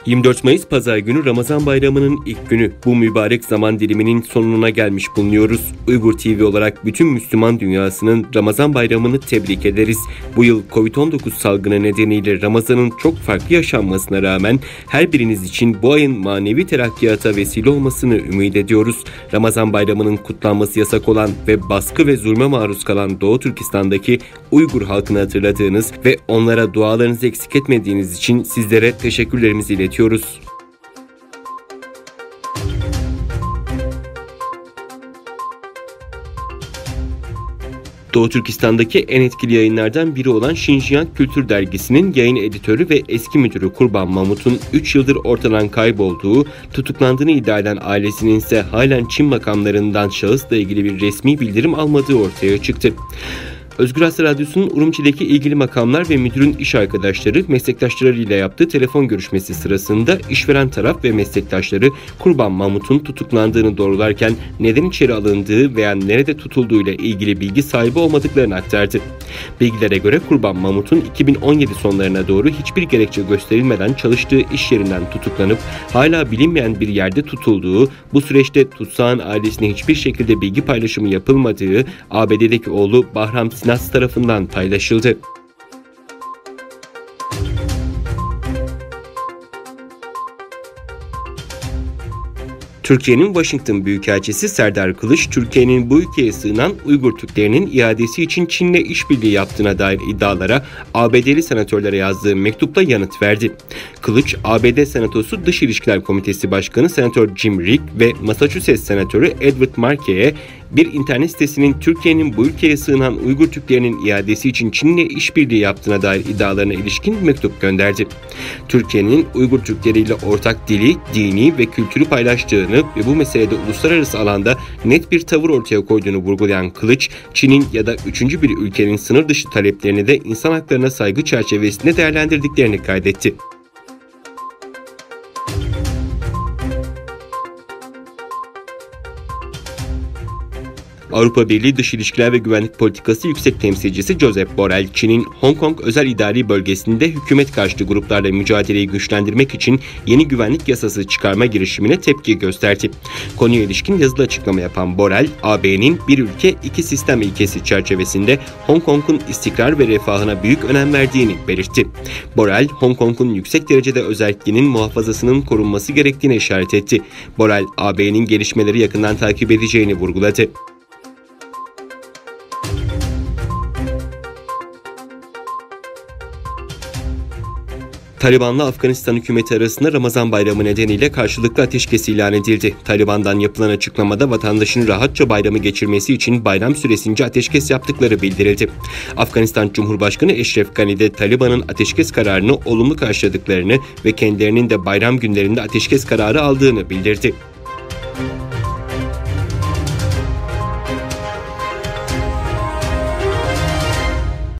24 Mayıs Pazar günü Ramazan Bayramı'nın ilk günü. Bu mübarek zaman diliminin sonuna gelmiş bulunuyoruz. Uygur TV olarak bütün Müslüman dünyasının Ramazan Bayramı'nı tebrik ederiz. Bu yıl Covid-19 salgını nedeniyle Ramazan'ın çok farklı yaşanmasına rağmen her biriniz için bu ayın manevi terakkiyata vesile olmasını ümit ediyoruz. Ramazan Bayramı'nın kutlanması yasak olan ve baskı ve zulme maruz kalan Doğu Türkistan'daki Uygur halkını hatırladığınız ve onlara dualarınızı eksik etmediğiniz için sizlere teşekkürlerimizi iletiyoruz. Doğu Türkistan'daki en etkili yayınlardan biri olan Şinjiang Kültür Dergisi'nin yayın editörü ve eski müdürü Kurban Mamut'un 3 yıldır ortadan kaybolduğu, tutuklandığını iddia eden ailesinin ise halen Çin makamlarından şahısla ilgili bir resmi bildirim almadığı ortaya çıktı. Özgür Asya Radyosu'nun Urumçi'deki ilgili makamlar ve müdürün iş arkadaşları meslektaşlarıyla yaptığı telefon görüşmesi sırasında işveren taraf ve meslektaşları Kurban Mamut'un tutuklandığını doğrularken neden içeri alındığı veya nerede tutulduğuyla ilgili bilgi sahibi olmadıklarını aktardı. Bilgilere göre Kurban Mamut'un 2017 sonlarına doğru hiçbir gerekçe gösterilmeden çalıştığı iş yerinden tutuklanıp hala bilinmeyen bir yerde tutulduğu, bu süreçte tutsağın ailesine hiçbir şekilde bilgi paylaşımı yapılmadığı ABD'deki oğlu Bahram Sinas tarafından paylaşıldı. Türkiye'nin Washington Büyükelçisi Serdar Kılıç, Türkiye'nin bu ülkeye sığınan Uygur Türklerinin iadesi için Çin'le işbirliği yaptığına dair iddialara ABD'li senatörlere yazdığı mektupla yanıt verdi. Kılıç, ABD Senatosu Dış İlişkiler Komitesi Başkanı Senatör Jim Rick ve Massachusetts Senatörü Edward Markey'e bir internet sitesinin Türkiye'nin bu ülkeye sığınan Uygur Türklerinin iadesi için Çin'le işbirliği yaptığına dair iddialarına ilişkin mektup gönderdi. Türkiye'nin Uygur Türkleriyle ortak dili, dini ve kültürü paylaştığını ve bu meselede uluslararası alanda net bir tavır ortaya koyduğunu vurgulayan Kılıç, Çin'in ya da üçüncü bir ülkenin sınır dışı taleplerini de insan haklarına saygı çerçevesinde değerlendirdiklerini kaydetti. Avrupa Birliği Dış İlişkiler ve Güvenlik Politikası Yüksek Temsilcisi Josep Borrell, Çin'in Hong Kong özel idari bölgesinde hükümet karşıtı gruplarla mücadeleyi güçlendirmek için yeni güvenlik yasası çıkarma girişimine tepki gösterdi. Konuya ilişkin yazılı açıklama yapan Borrell, AB'nin bir ülke iki sistem ilkesi çerçevesinde Hong Kong'un istikrar ve refahına büyük önem verdiğini belirtti. Borrell, Hong Kong'un yüksek derecede özelliğinin muhafazasının korunması gerektiğine işaret etti. Borrell, AB'nin gelişmeleri yakından takip edeceğini vurguladı. Taliban'la Afganistan hükümeti arasında Ramazan Bayramı nedeniyle karşılıklı ateşkes ilan edildi. Taliban'dan yapılan açıklamada vatandaşın rahatça bayramı geçirmesi için bayram süresince ateşkes yaptıkları bildirildi. Afganistan Cumhurbaşkanı Eşref Gani de Taliban'ın ateşkes kararını olumlu karşıladıklarını ve kendilerinin de bayram günlerinde ateşkes kararı aldığını bildirdi.